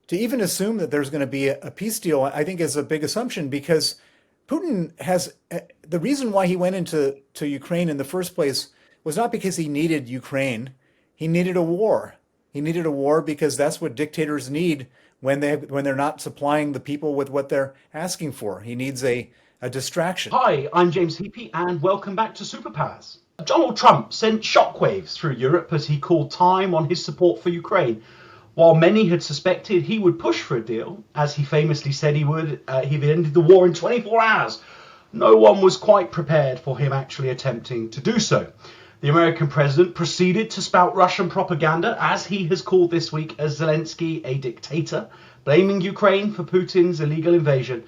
to even assume that there's going to be a peace deal, I think is a big assumption because Putin has the reason why he went into Ukraine in the first place was not because he needed Ukraine. He needed a war. He needed a war because that's what dictators need when they're not supplying the people with what they're asking for. He needs a distraction. Hi, I'm James Heapy, and welcome back to Superpowers. Donald Trump sent shockwaves through Europe as he called time on his support for Ukraine. While many had suspected he would push for a deal, as he famously said he would, he ended the war in 24 hours. No one was quite prepared for him actually attempting to do so. The American president proceeded to spout Russian propaganda, as he has called this week as Zelensky a dictator, blaming Ukraine for Putin's illegal invasion.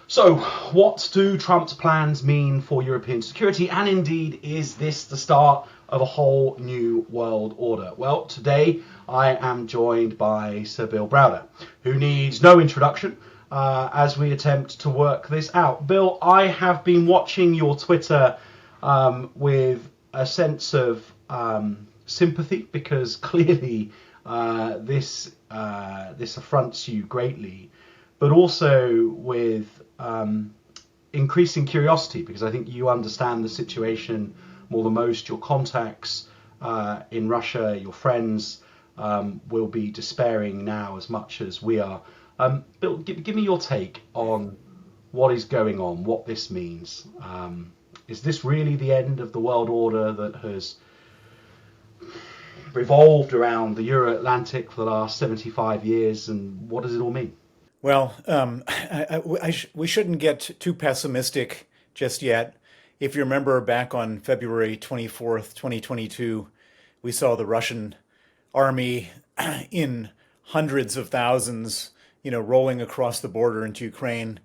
So, what do Trump's plans mean for European security? And indeed, is this the start of a whole new world order? Well, today I am joined by Sir Bill Browder, who needs no introduction as we attempt to work this out. Bill, I have been watching your Twitter with a sense of sympathy because clearly this affronts you greatly, but also with increasing curiosity because I think you understand the situation more than most. Your contacts in Russia, your friends, will be despairing now as much as we are. Bill, give me your take on what is going on, what this means. Is this really the end of the world order that has revolved around the Euro-Atlantic for the last 75 years, and what does it all mean? Well, we shouldn't get too pessimistic just yet. If you remember back on February 24th, 2022, we saw the Russian army in hundreds of thousands, rolling across the border into Ukraine.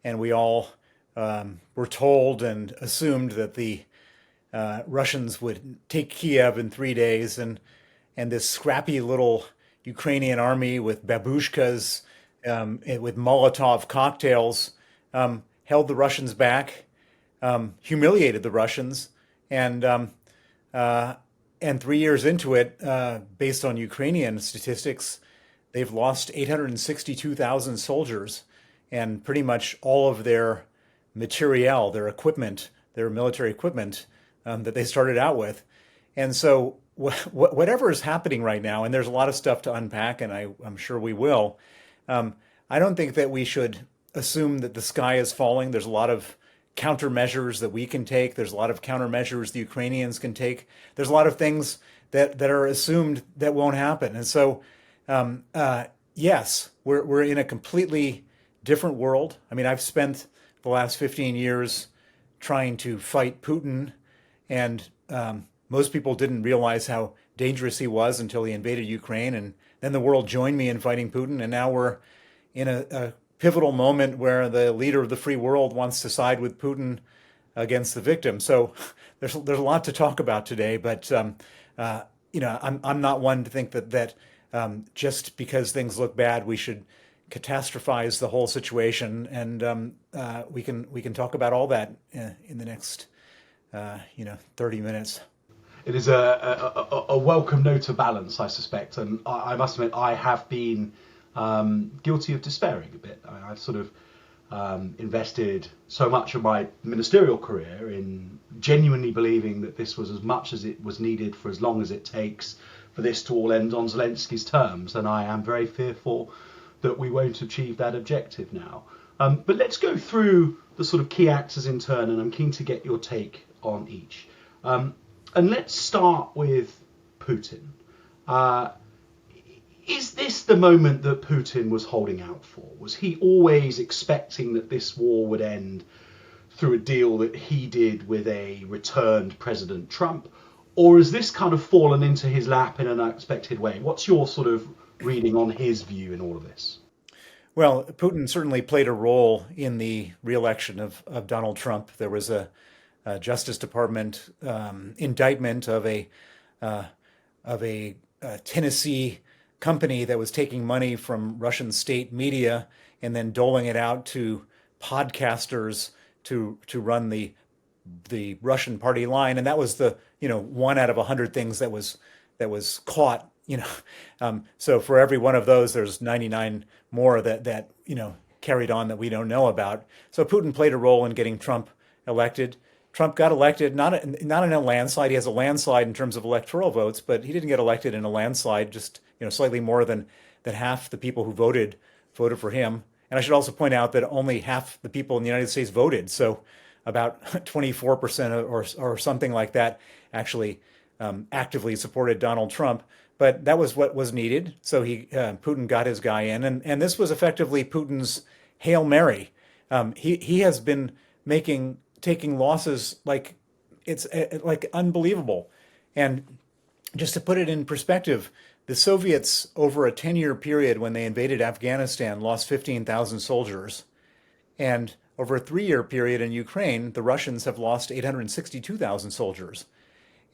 And we all were told and assumed that the Russians would take Kiev in 3 days. And this scrappy little Ukrainian army with babushkas, with Molotov cocktails, held the Russians back, humiliated the Russians, and 3 years into it, based on Ukrainian statistics, they've lost 862,000 soldiers, and pretty much all of their materiel, their equipment, their military equipment that they started out with. And so, whatever is happening right now, and there's a lot of stuff to unpack, and I'm sure we will. I don't think that we should assume that the sky is falling. There's a lot of countermeasures that we can take. There's a lot of countermeasures the Ukrainians can take. There's a lot of things that are assumed that won't happen. And so, yes, we're in a completely different world. I mean, I've spent the last 15 years trying to fight Putin, and most people didn't realize how dangerous he was until he invaded Ukraine, and then the world joined me in fighting Putin, and now we're in a pivotal moment where the leader of the free world wants to side with Putin against the victim. So there's a lot to talk about today, but I'm not one to think that just because things look bad, we should catastrophize the whole situation, and we can talk about all that in the next 30 minutes. It is a welcome note of balance, I suspect, and I must admit I have been guilty of despairing a bit. I've sort of invested so much of my ministerial career in genuinely believing that this was as much as it was needed for as long as it takes for this to all end on Zelensky's terms, and I am very fearful that we won't achieve that objective now. But let's go through the sort of key actors in turn, and I'm keen to get your take on each. And let's start with Putin. Is this the moment that Putin was holding out for? Was he always expecting that this war would end through a deal that he did with a returned President Trump? Or has this kind of fallen into his lap in an unexpected way? What's your sort of reading on his view in all of this? Well, Putin certainly played a role in the re-election of Donald Trump. There was a Justice Department indictment of a Tennessee company that was taking money from Russian state media and then doling it out to podcasters to run the Russian party line, and that was the one out of 100 things that was caught So for every one of those, there's 99 more that carried on that we don't know about. So Putin played a role in getting Trump elected. Trump got elected not in a landslide. He has a landslide in terms of electoral votes, but he didn't get elected in a landslide. Just slightly more than half the people who voted for him. And I should also point out that only half the people in the United States voted. So about 24% or something like that actually actively supported Donald Trump. But that was what was needed. So Putin got his guy in, and this was effectively Putin's Hail Mary. He has been taking losses like it's like unbelievable. And just to put it in perspective, the Soviets over a 10-year period when they invaded Afghanistan lost 15,000 soldiers. And over a 3-year period in Ukraine, the Russians have lost 862,000 soldiers.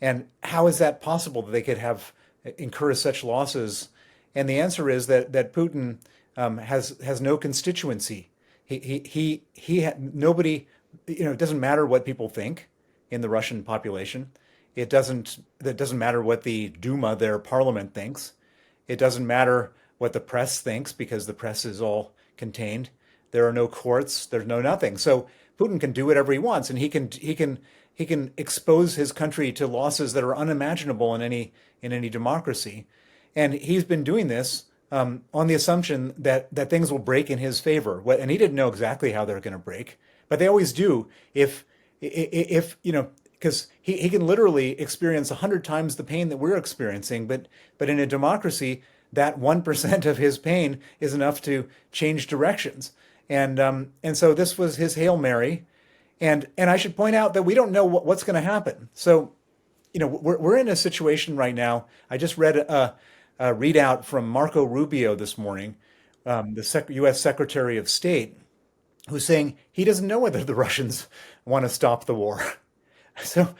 And how is that possible that they could have incur such losses? And the answer is that Putin has no constituency. Nobody. It doesn't matter what people think in the Russian population. It doesn't matter what the Duma, their parliament, thinks. It doesn't matter what the press thinks because the press is all contained. There are no courts. There's no nothing. So Putin can do whatever he wants, and he can expose his country to losses that are unimaginable in any democracy. And he's been doing this on the assumption that things will break in his favor. And he didn't know exactly how they're going to break, but they always do if because he can literally experience 100 times the pain that we're experiencing. But in a democracy, that 1% of his pain is enough to change directions. And so this was his Hail Mary. And I should point out that we don't know what's going to happen. So, we're in a situation right now. I just read a readout from Marco Rubio this morning, the U.S. Secretary of State, who's saying he doesn't know whether the Russians want to stop the war. So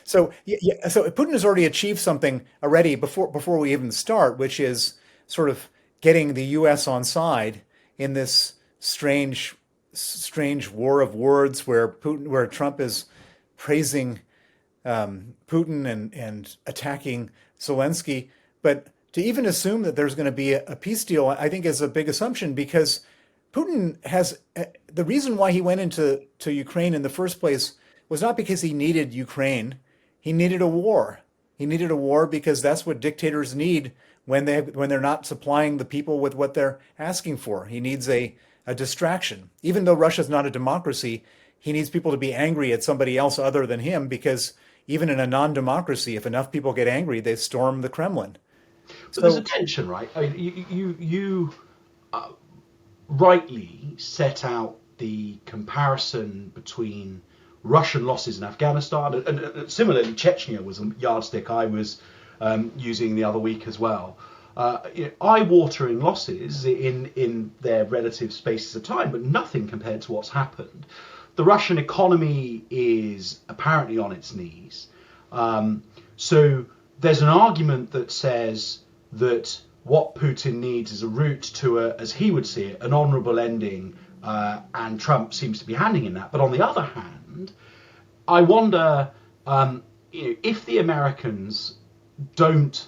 Putin has already achieved something already before we even start, which is sort of getting the U.S. on side in this strange war of words where Trump is praising Putin and attacking Zelensky. But to even assume that there's going to be a peace deal, I think is a big assumption because Putin has the reason why he went into Ukraine in the first place was not because he needed Ukraine. He needed a war. He needed a war because that's what dictators need when they're not supplying the people with what they're asking for. He needs a distraction. Even though Russia's not a democracy, he needs people to be angry at somebody else other than him because even in a non-democracy, if enough people get angry, they storm the Kremlin. But there's a tension, right? I mean, you rightly set out the comparison between Russian losses in Afghanistan and similarly Chechnya was a yardstick I was using the other week as well. Eye-watering losses in their relative spaces of time, but nothing compared to what's happened. The Russian economy is apparently on its knees. So there's an argument that says that what Putin needs is a route to, as he would see it, an honourable ending, and Trump seems to be handing in that. But on the other hand, I wonder if the Americans don't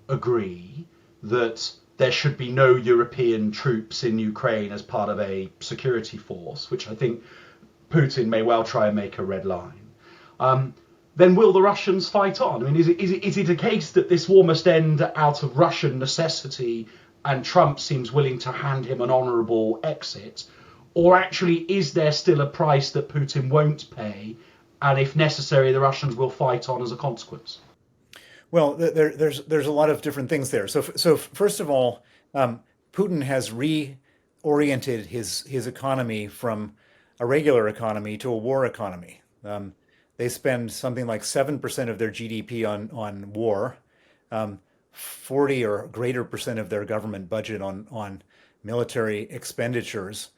agree that there should be no European troops in Ukraine as part of a security force, which I think Putin may well try and make a red line, then will the Russians fight on? I mean, is it a case that this war must end out of Russian necessity and Trump seems willing to hand him an honourable exit? Or actually, is there still a price that Putin won't pay? And if necessary, the Russians will fight on as a consequence? Well, there's a lot of different things there. So first of all, Putin has reoriented his economy from a regular economy to a war economy. They spend something like 7% of their GDP on war, 40 or greater percent of their government budget on military expenditures.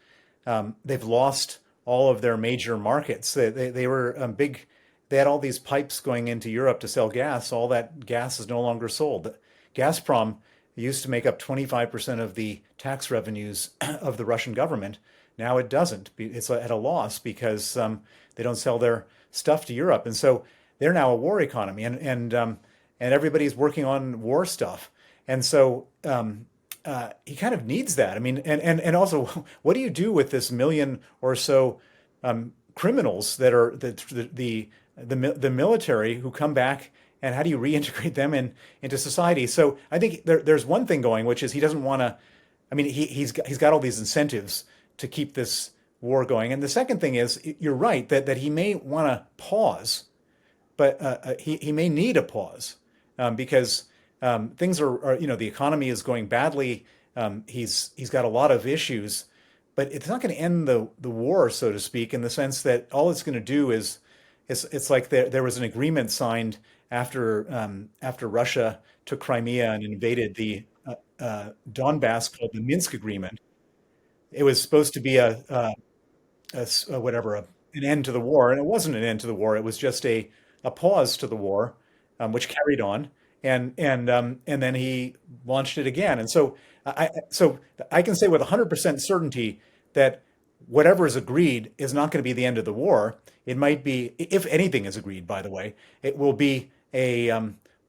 They've lost all of their major markets. They were big. They had all these pipes going into Europe to sell gas. All that gas is no longer sold. Gazprom used to make up 25% of the tax revenues of the Russian government. Now it doesn't. It's at a loss because they don't sell their stuff to Europe, and so they're now a war economy, and everybody's working on war stuff. And so he kind of needs that. I mean, and also, what do you do with this million or so criminals that are the military who come back, and how do you reintegrate them into society? So I think there's one thing going, which is he doesn't want to. I mean, he's got all these incentives to keep this war going, and the second thing is you're right that he may want to pause, but he may need a pause because things are, the economy is going badly. He's got a lot of issues, but it's not going to end the war, so to speak, in the sense that all it's going to do is it's like there was an agreement signed after Russia took Crimea and invaded the Donbass called the Minsk Agreement. It was supposed to be whatever an end to the war, and it wasn't an end to the war. It was just a pause to the war, which carried on, and then he launched it again. And so I can say with 100% certainty that whatever is agreed is not going to be the end of the war. It might be, if anything is agreed, by the way, it will be a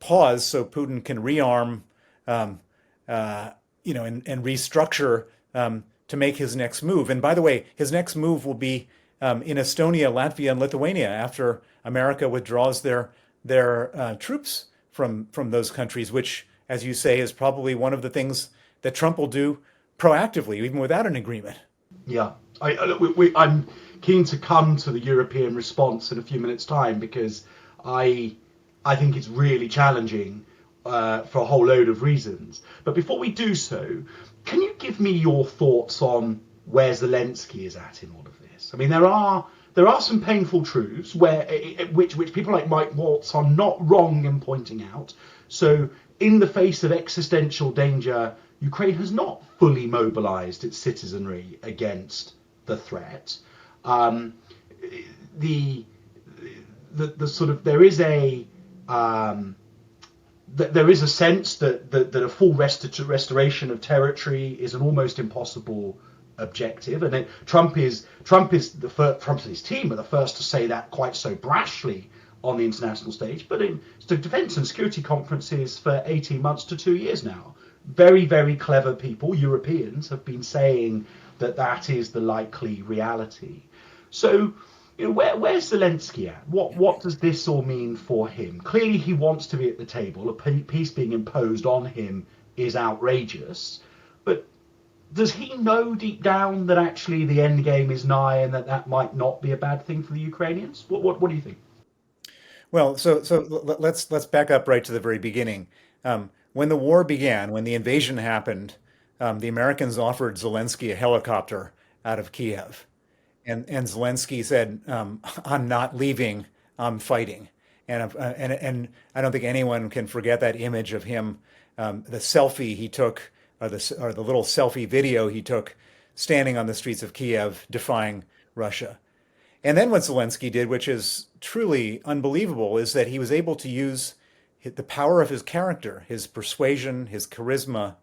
pause so Putin can rearm, um, and restructure to make his next move. And by the way, his next move will be in Estonia, Latvia, and Lithuania after America withdraws their troops from those countries, which, as you say, is probably one of the things that Trump will do proactively, even without an agreement. Yeah, I'm keen to come to the European response in a few minutes' time because I I think it's really challenging for a whole load of reasons. But before we do so, can you give me your thoughts on where Zelensky is at in all of this? I mean, there are some painful truths which people like Mike Waltz are not wrong in pointing out. So, in the face of existential danger, Ukraine has not fully mobilized its citizenry against the threat. Um, the sort of there is a sense that a full restoration of territory is an almost impossible objective, and Trump and his team are the first to say that quite so brashly on the international stage. But in defence and security conferences for 18 months to 2 years now, very, very clever people, Europeans, have been saying that is the likely reality. So, where's Zelensky at? What does this all mean for him? Clearly, he wants to be at the table. A peace being imposed on him is outrageous. But does he know deep down that actually the end game is nigh and that might not be a bad thing for the Ukrainians? What do you think? Well, so let's back up right to the very beginning. When the war began, when the invasion happened, the Americans offered Zelensky a helicopter out of Kiev. And Zelensky said, "I'm not leaving. I'm fighting." And I don't think anyone can forget that image of him, the selfie he took, or the little selfie video he took, standing on the streets of Kiev, defying Russia. And then what Zelensky did, which is truly unbelievable, is that he was able to use the power of his character, his persuasion, his charisma,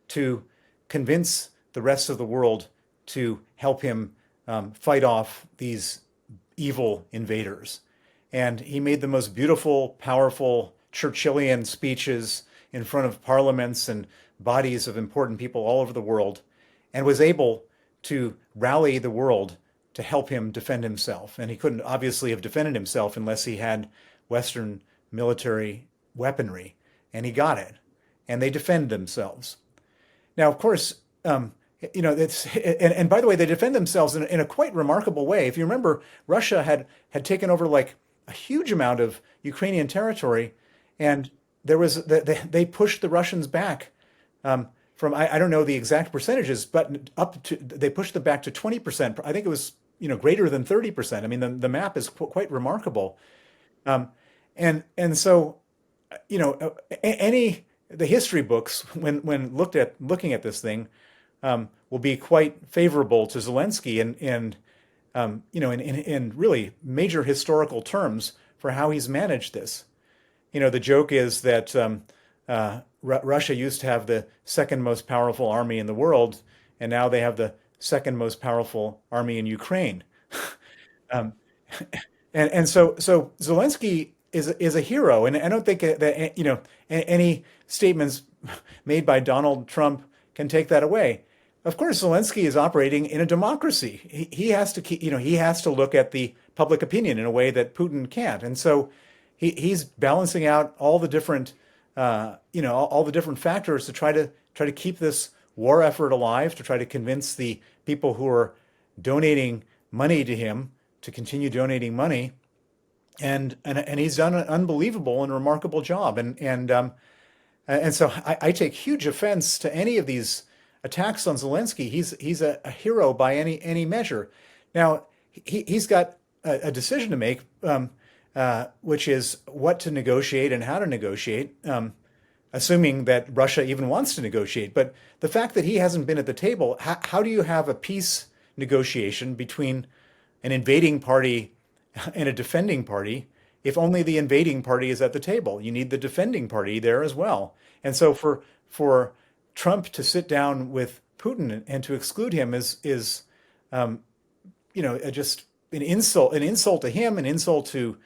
to convince the rest of the world to help him fight off these evil invaders. And he made the most beautiful, powerful Churchillian speeches in front of parliaments and bodies of important people all over the world, and was able to rally the world to help him defend himself. And he couldn't obviously have defended himself unless he had Western military weaponry, and he got it. And they defend themselves. Now, of course, it's and by the way, they defend themselves in a quite remarkable way. If you remember, Russia had taken over like a huge amount of Ukrainian territory, and they pushed the Russians back from I don't know the exact percentages, but they pushed them back to 20%. I think it was greater than 30%. I mean, the map is quite remarkable, um, and so any the history books when looking at this thing will be quite favorable to Zelensky in really major historical terms for how he's managed this. The joke is that Russia used to have the second most powerful army in the world, and now they have the second most powerful army in Ukraine. um, and so Zelensky is a hero, and I don't think that any statements made by Donald Trump can take that away. Of course, Zelensky is operating in a democracy. He has to keep, he has to look at the public opinion in a way that Putin can't, and so he's balancing out all the different all the different factors to try to keep this war effort alive, to try to convince the people who are donating money to him to continue donating money, and he's done an unbelievable and remarkable job. And so I take huge offense to any of these attacks on Zelensky. He's a hero by any measure. Now he's got a decision to make, which is what to negotiate and how to negotiate, assuming that Russia even wants to negotiate. But the fact that he hasn't been at the table, how do you have a peace negotiation between an invading party and a defending party if only the invading party is at the table? You need the defending party there as well. And so for Trump to sit down with Putin and to exclude him is just an insult to him, an insult to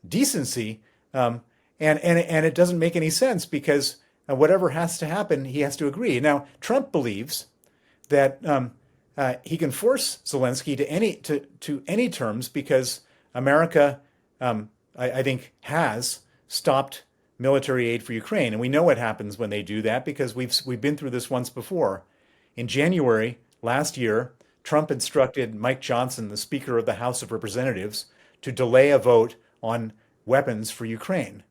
decency, and it doesn't make any sense because whatever has to happen, he has to agree. Now, Trump believes that he can force Zelensky to any terms because America, I think, has stopped military aid for Ukraine, and we know what happens when they do that because we've been through this once before. In January last year, Trump instructed Mike Johnson, the Speaker of the House of Representatives, to delay a vote on weapons for Ukraine.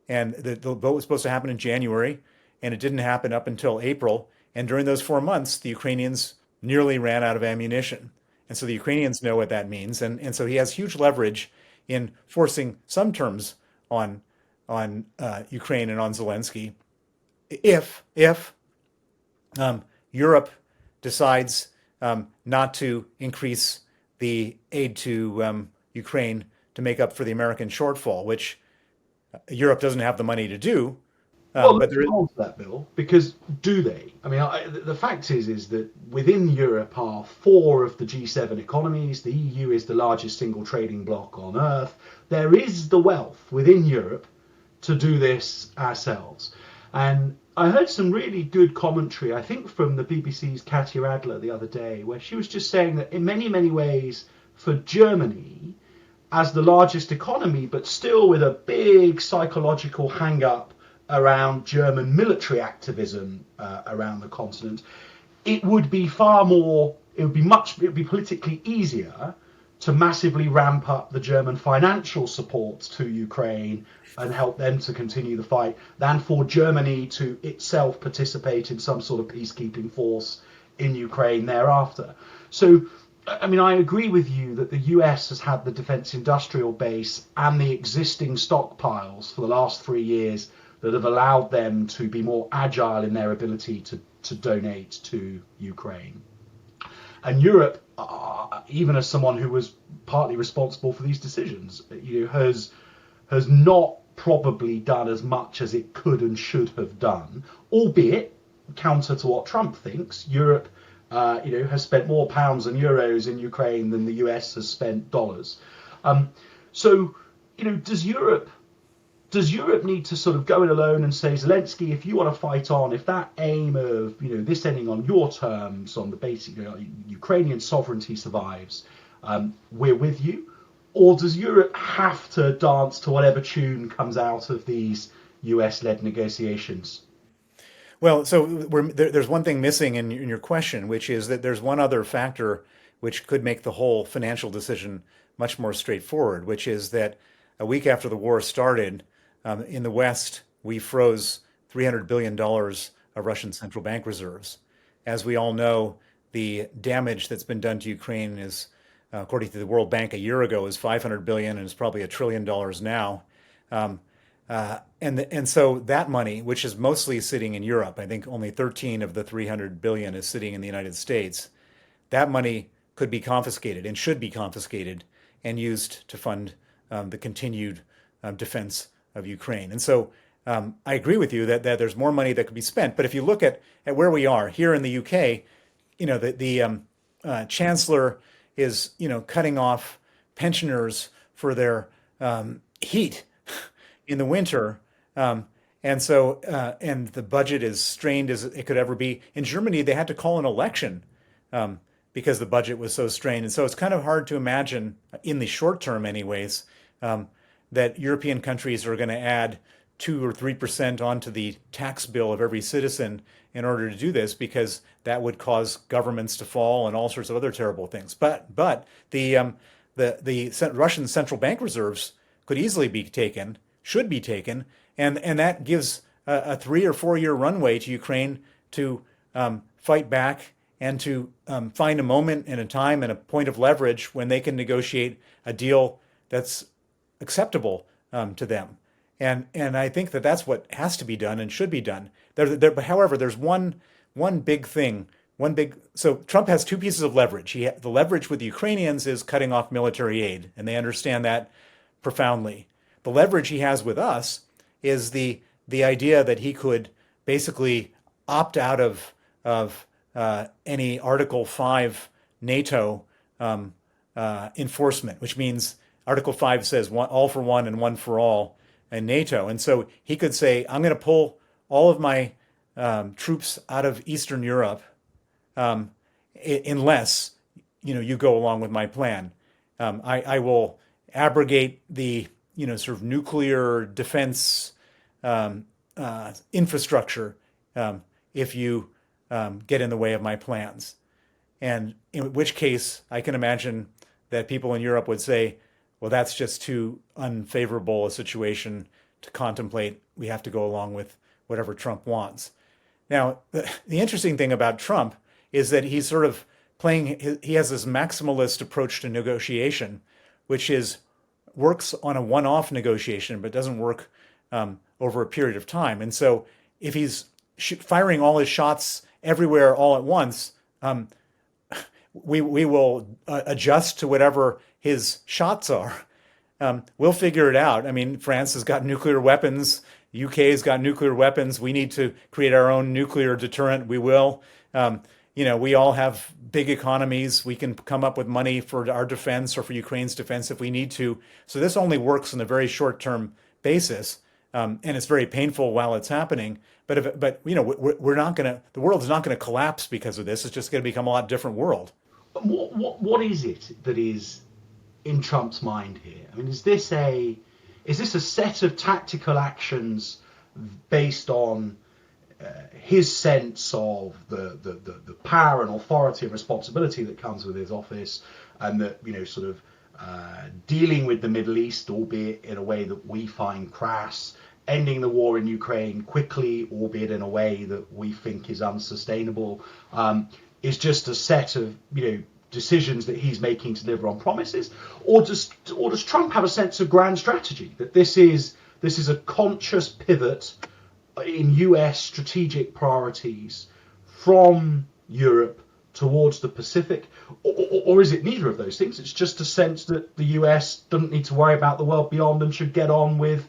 And the vote was supposed to happen in January, and it didn't happen up until April. And during those 4 months, the Ukrainians nearly ran out of ammunition. And so the Ukrainians know what that means. And so he has huge leverage in forcing some terms on Ukraine and on Zelensky if Europe decides not to increase the aid to Ukraine to make up for the American shortfall, which Europe doesn't have the money to do. Well, But let's come on to that, Bill, because do they? I mean, the fact is that within Europe are four of the G7 economies. The EU is the largest single trading bloc on earth. There is the wealth within Europe to do this ourselves. And I heard some really good commentary, I think, from the BBC's Katya Adler the other day, where she was just saying that in many, many ways, for Germany, as the largest economy, but still with a big psychological hang-up around German military activism around the continent, it would be politically easier to massively ramp up the German financial support to Ukraine and help them to continue the fight than for Germany to itself participate in some sort of peacekeeping force in Ukraine thereafter. So, I mean, I agree with you that the US has had the defense industrial base and the existing stockpiles for the last 3 years that have allowed them to be more agile in their ability to donate to Ukraine. And Europe, even as someone who was partly responsible for these decisions, has not probably done as much as it could and should have done, albeit counter to what Trump thinks. Europe, has spent more pounds and euros in Ukraine than the US has spent dollars. So, does Europe need to sort of go it alone and say, Zelensky, if you want to fight on, if that aim of this ending on your terms, on the basic Ukrainian sovereignty survives, we're with you? Or does Europe have to dance to whatever tune comes out of these US-led negotiations? Well, so there's one thing missing in your question, which is that there's one other factor which could make the whole financial decision much more straightforward, which is that a week after the war started, in the West, we froze $300 billion of Russian central bank reserves. As we all know, the damage that's been done to Ukraine is, according to the World Bank a year ago, is 500 billion and is probably $1 trillion now. And so that money, which is mostly sitting in Europe, I think only 13 of the 300 billion is sitting in the United States. That money could be confiscated and should be confiscated and used to fund the continued defense of Ukraine. And so I agree with you that there's more money that could be spent. But if you look at where we are here in the UK, the chancellor is cutting off pensioners for their heat. in the winter. Um, and the budget is strained as it could ever be. In Germany, they had to call an election um, because the budget was so strained. And so it's kind of hard to imagine, in the short term, anyways, um, that European countries are going to add 2 or 3% onto the tax bill of every citizen in order to do this, because that would cause governments to fall and all sorts of other terrible things. But the Russian central bank reserves could easily be taken, should be taken, and that gives a 3 or 4 year runway to Ukraine to fight back and to find a moment and a time and a point of leverage when they can negotiate a deal that's acceptable to them. And I think that that's what has to be done and should be done. But however, there's one big thing. So Trump has two pieces of leverage. The leverage with the Ukrainians is cutting off military aid, and they understand that profoundly. The leverage he has with us is the idea that he could basically opt out of any Article 5 NATO enforcement, which means Article 5 says all for one and one for all in NATO. And so he could say, I'm going to pull all of my troops out of Eastern Europe unless you go along with my plan. I will abrogate the sort of nuclear defense infrastructure if you get in the way of my plans. And in which case, I can imagine that people in Europe would say, well, that's just too unfavorable a situation to contemplate. We have to go along with whatever Trump wants. Now, the interesting thing about Trump is that he's sort of he has this maximalist approach to negotiation, which works on a one-off negotiation, but doesn't work over a period of time. And so if he's firing all his shots everywhere all at once, we will adjust to whatever his shots are. We'll figure it out. I mean, France has got nuclear weapons. UK has got nuclear weapons. We need to create our own nuclear deterrent. We will. We all have big economies. We can come up with money for our defense or for Ukraine's defense if we need to. So this only works on a very short-term basis, and it's very painful while it's happening. We're not going to. The world is not going to collapse because of this. It's just going to become a lot different world. What is it that is in Trump's mind here? I mean, is this a set of tactical actions based on his sense of the power and authority and responsibility that comes with his office, and that sort of dealing with the Middle East, albeit in a way that we find crass, ending the war in Ukraine quickly, albeit in a way that we think is unsustainable, is just a set of decisions that he's making to deliver on promises, or does Trump have a sense of grand strategy, that this is a conscious pivot in US strategic priorities from Europe towards the Pacific, or is it neither of those things? It's just a sense that the US doesn't need to worry about the world beyond and should get on with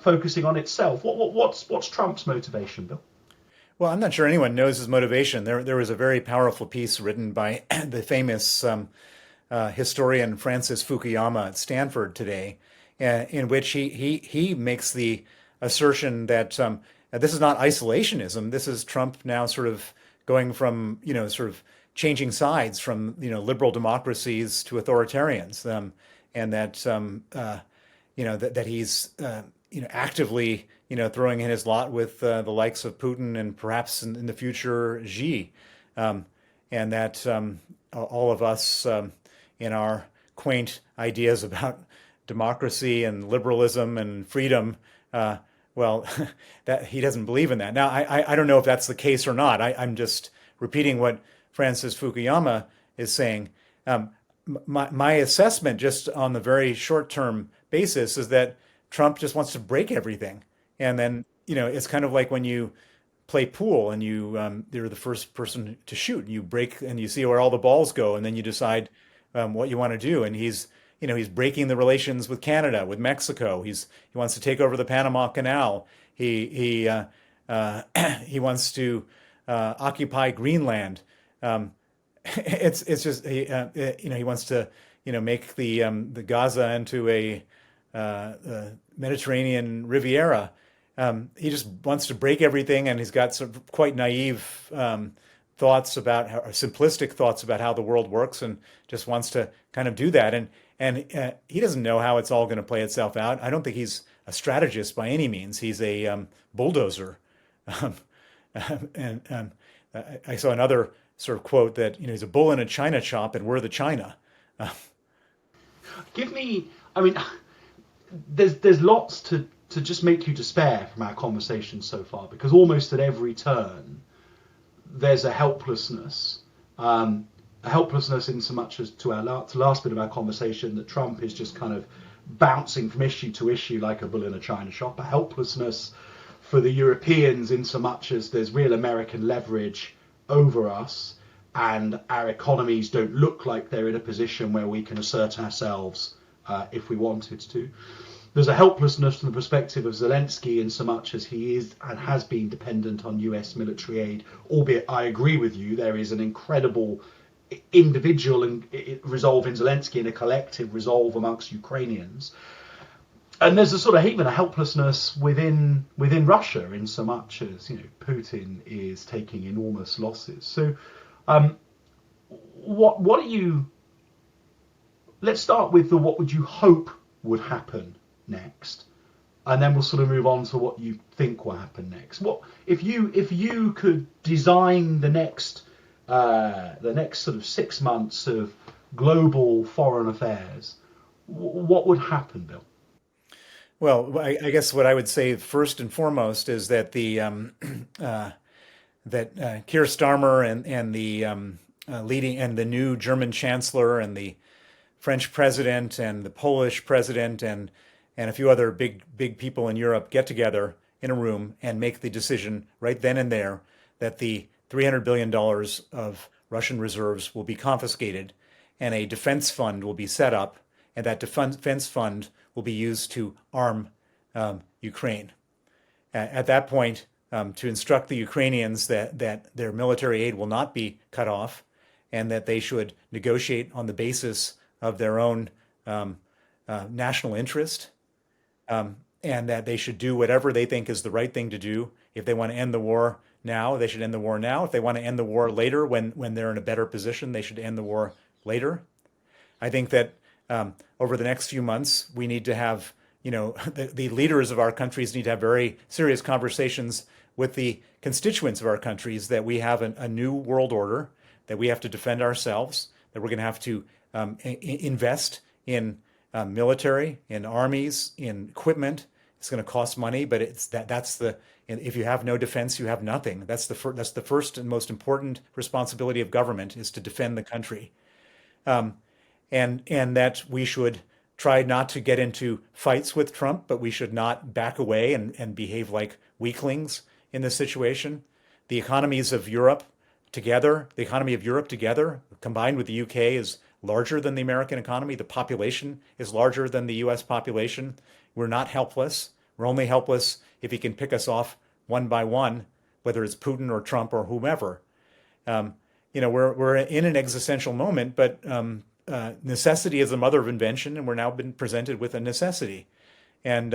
focusing on itself. What's Trump's motivation, Bill? Well, I'm not sure anyone knows his motivation. There was a very powerful piece written by the famous historian Francis Fukuyama at Stanford today, in which he makes the assertion that this is not isolationism. This is Trump now sort of going from sort of changing sides from liberal democracies to authoritarians, and that that he's actively throwing in his lot with the likes of Putin and perhaps in the future Xi, and that all of us in our quaint ideas about democracy and liberalism and freedom, well, that he doesn't believe in that. Now, I don't know if that's the case or not. I'm just repeating what Francis Fukuyama is saying. My assessment, just on the very short-term basis, is that Trump just wants to break everything. And then, it's kind of like when you play pool and you're the first person to shoot. You break and you see where all the balls go, and then you decide what you want to do. And he's breaking the relations with Canada, with Mexico. He wants to take over the Panama Canal. He wants to occupy Greenland. It's just he wants to make the Gaza into Mediterranean Riviera. He just wants to break everything, and he's got some quite naive thoughts about how, or simplistic thoughts about how the world works, and just wants to kind of do that. And he doesn't know how it's all going to play itself out. I don't think he's a strategist by any means. He's a bulldozer. Um, and I saw another sort of quote that he's a bull in a china shop, and we're the china. Uh, Give me, I mean, there's lots to just make you despair from our conversation so far, because almost at every turn there's a helplessness in so much as to to last bit of our conversation, that Trump is just kind of bouncing from issue to issue like a bull in a china shop, a helplessness for the Europeans in so much as there's real American leverage over us, and our economies don't look like they're in a position where we can assert ourselves if we wanted to. There's a helplessness from the perspective of Zelensky in so much as he is and has been dependent on US military aid, albeit I agree with you, there is an incredible individual resolve in Zelensky and a collective resolve amongst Ukrainians. And there's a sort of even a helplessness within Russia in so much as Putin is taking enormous losses. So what are you? Let's start with what would you hope would happen next, and then we'll sort of move on to what you think will happen next. What if you could design the next sort of 6 months of global foreign affairs? What would happen, Bill? well, I guess what I would say first and foremost is that the that Keir Starmer and the leading and the new German Chancellor and the French president and the Polish president and a few other big people in Europe get together in a room and make the decision right then and there that the $300 billion of Russian reserves will be confiscated, and a defense fund will be set up, and that defense fund will be used to arm Ukraine. At that point, to instruct the Ukrainians that their military aid will not be cut off, and that they should negotiate on the basis of their own national interest, and that they should do whatever they think is the right thing to do. If they want to end the war now, they should end the war now. If they want to end the war later, when they're in a better position, they should end the war later. I think that over the next few months, we need to have, the leaders of our countries need to have very serious conversations with the constituents of our countries, that we have a new world order, that we have to defend ourselves, that we're going to have to invest in military, in armies, in equipment. It's going to cost money, but that's the if you have no defense, you have nothing. That's the first and most important responsibility of government, is to defend the country, and that we should try not to get into fights with Trump, but we should not back away and behave like weaklings in this situation. The economies of Europe the economy of Europe together, combined with the UK, is larger than the American economy. The population is larger than the US population. We're not helpless. We're only helpless if he can pick us off one by one, whether it's Putin or Trump or whomever. We're in an existential moment, but necessity is the mother of invention, and we're now been presented with a necessity. And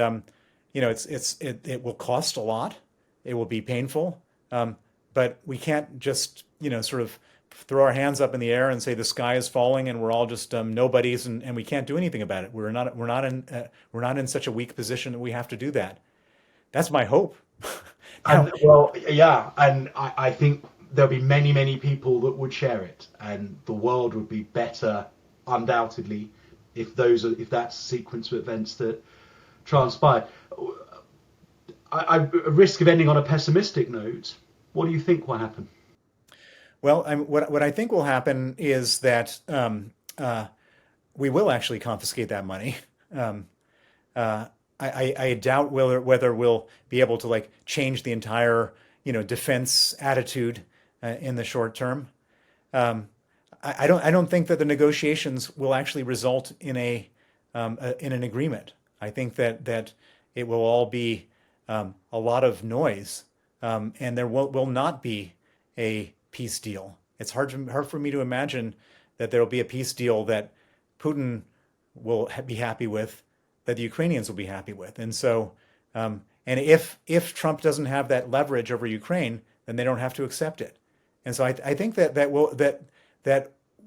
it will cost a lot. It will be painful, but we can't just sort of throw our hands up in the air and say the sky is falling and we're all just nobodies, and we can't do anything about it. We're not in such a weak position that we have to do that. That's my hope. Now, And well, yeah, and I think there'll be many people that would share it, and the world would be better, undoubtedly, if that's a sequence of events that transpire. I risk of ending on a pessimistic note. What do you think will happen? well, what I think will happen is that we will actually confiscate that money. Um, I doubt whether we'll be able to like change the entire defense attitude in the short term. Um, I don't think that the negotiations will actually result in an agreement. I think that it will all be a lot of noise, and there will not be a peace deal. It's hard for me to imagine that there will be a peace deal that Putin will be happy with, that the Ukrainians will be happy with. And so, and if Trump doesn't have that leverage over Ukraine, then they don't have to accept it. And so I think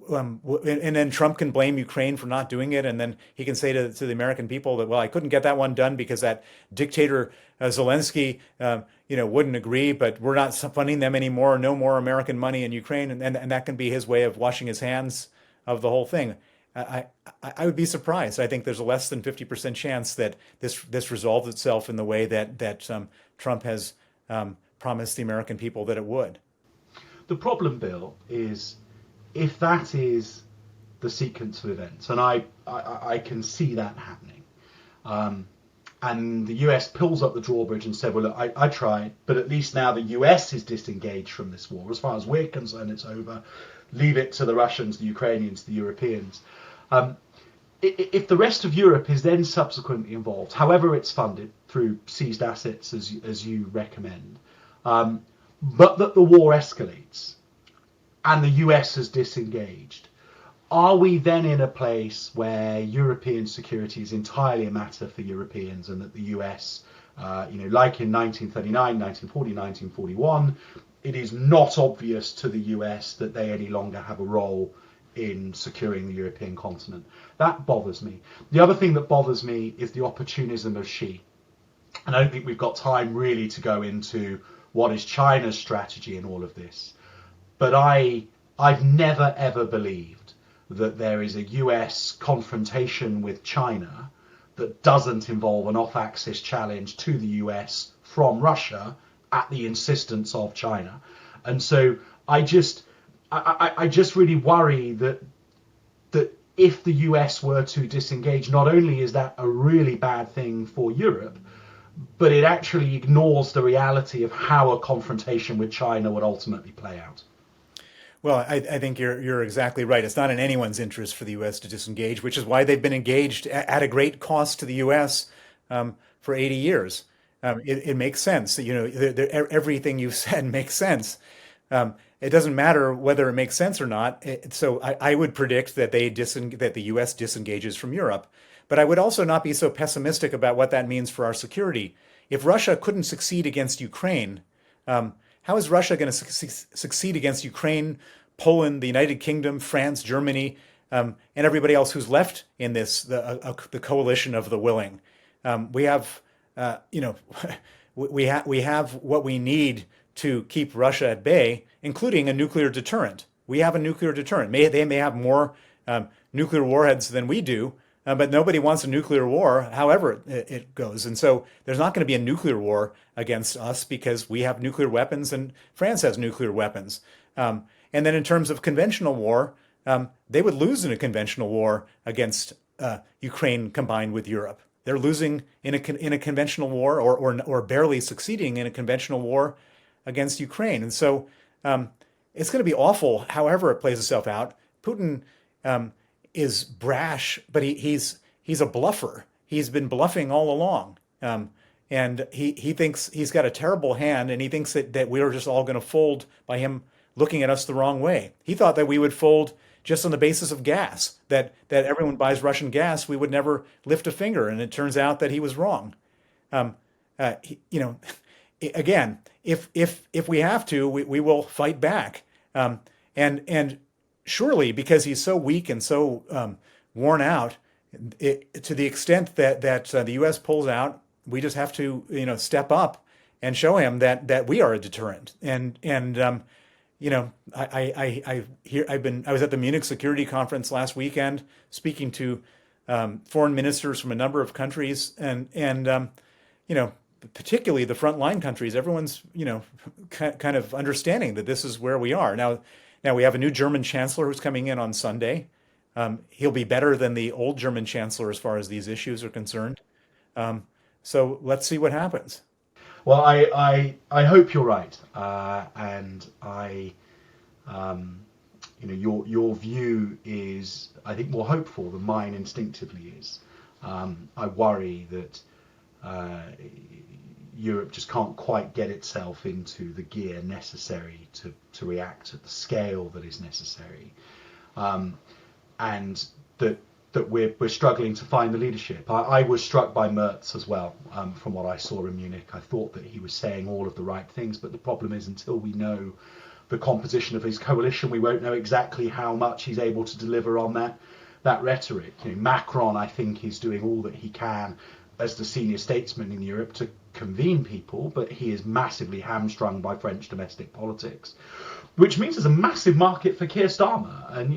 and then Trump can blame Ukraine for not doing it, and then he can say to the American people that, well, I couldn't get that one done because that dictator Zelensky, wouldn't agree, but we're not funding them anymore. No more American money in Ukraine, and that can be his way of washing his hands of the whole thing. I would be surprised. I think there's a less than 50% chance that this resolves itself in the way that Trump has promised the American people that it would. The problem, Bill, is if that is the sequence of events, and I can see that happening, and the US pulls up the drawbridge and said, well, look, I tried, but at least now the US is disengaged from this war. As far as we're concerned, it's over. Leave it to the Russians, the Ukrainians, the Europeans. If the rest of Europe is then subsequently involved, however it's funded, through seized assets, as you recommend, but that the war escalates and the US has disengaged, are we then in a place where European security is entirely a matter for Europeans, and that the US, like in 1939, 1940, 1941, it is not obvious to the US that they any longer have a role in securing the European continent? That bothers me. The other thing that bothers me is the opportunism of Xi. And I don't think we've got time really to go into what is China's strategy in all of this. But I've never ever believed that there is a US confrontation with China that doesn't involve an off-axis challenge to the US from Russia at the insistence of China. And so I just really worry that if the US were to disengage, not only is that a really bad thing for Europe, but it actually ignores the reality of how a confrontation with China would ultimately play out. Well, I think you're exactly right. It's not in anyone's interest for the U.S. to disengage, which is why they've been engaged at a great cost to the U.S. For 80 years. It makes sense. Everything you've said makes sense. It doesn't matter whether it makes sense or not. So I would predict that that the U.S. disengages from Europe. But I would also not be so pessimistic about what that means for our security. If Russia couldn't succeed against Ukraine, how is Russia going to succeed against Ukraine, Poland, the United Kingdom, France, Germany, and everybody else who's left in the coalition of the willing? We have, we have what we need to keep Russia at bay, including a nuclear deterrent. We have a nuclear deterrent. They may have more nuclear warheads than we do, but nobody wants a nuclear war, however it goes. And so there's not going to be a nuclear war against us because we have nuclear weapons and France has nuclear weapons. And then in terms of conventional war, they would lose in a conventional war against Ukraine combined with Europe. They're losing in a conventional war or barely succeeding in a conventional war against Ukraine. And so it's going to be awful however it plays itself out. Putin is brash, but he's a bluffer. He's been bluffing all along. And he thinks he's got a terrible hand, and he thinks that we're just all going to fold by him looking at us the wrong way. He thought that we would fold just on the basis of gas, that everyone buys Russian gas, we would never lift a finger. And it turns out that he was wrong. Again, if we have to, we will fight back. And surely, because he's so weak and so worn out, to the extent that the U.S. pulls out, we just have to step up and show him that we are a deterrent. I was at the Munich Security Conference last weekend speaking to foreign ministers from a number of countries, and particularly the frontline countries. Everyone's kind of understanding that this is where we are now. Now we have a new German chancellor who's coming in on Sunday. He'll be better than the old German chancellor as far as these issues are concerned. So let's see what happens. Well, I hope you're right, and your view is, I think, more hopeful than mine instinctively is. I worry that Europe just can't quite get itself into the gear necessary to react at the scale that is necessary, and that that we're struggling to find the leadership. I was struck by Merz as well, from what I saw in Munich. I thought that he was saying all of the right things, but the problem is until we know the composition of his coalition, we won't know exactly how much he's able to deliver on that rhetoric. Macron, I think, is doing all that he can as the senior statesman in Europe to convene people, but he is massively hamstrung by French domestic politics, which means there's a massive market for Keir Starmer. And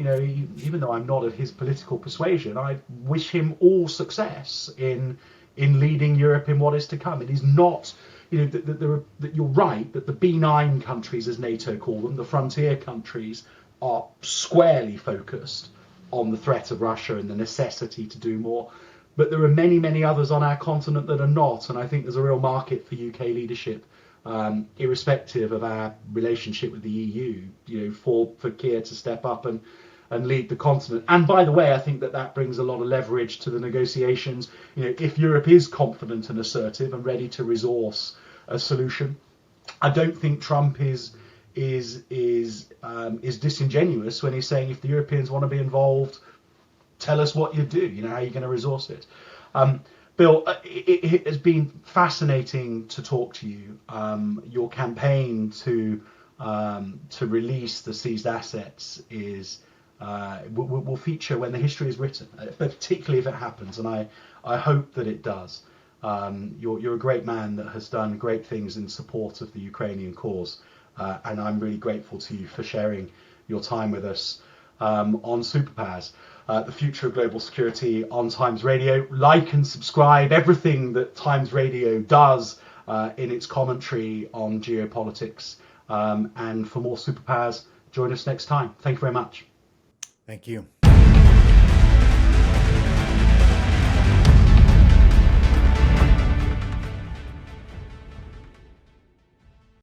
even though I'm not of his political persuasion, I wish him all success in leading Europe in what is to come. It is not, that you're right that the B9 countries, as NATO call them, the frontier countries, are squarely focused on the threat of Russia and the necessity to do more. But there are many, many others on our continent that are not, and I think there's a real market for UK leadership, irrespective of our relationship with the EU, for Keir to step up and lead the continent. And by the way, I think that brings a lot of leverage to the negotiations. If Europe is confident and assertive and ready to resource a solution, I don't think Trump is disingenuous when he's saying if the Europeans want to be involved, tell us what you do. How you're going to resource it. Bill, it has been fascinating to talk to you. Your campaign to release the seized assets will feature when the history is written, particularly if it happens, and I hope that it does. You're a great man that has done great things in support of the Ukrainian cause, and I'm really grateful to you for sharing your time with us on Superpowers. The future of global security on Times Radio. Like and subscribe everything that Times Radio does in its commentary on geopolitics. And for more Superpowers, join us next time. Thank you very much. Thank you.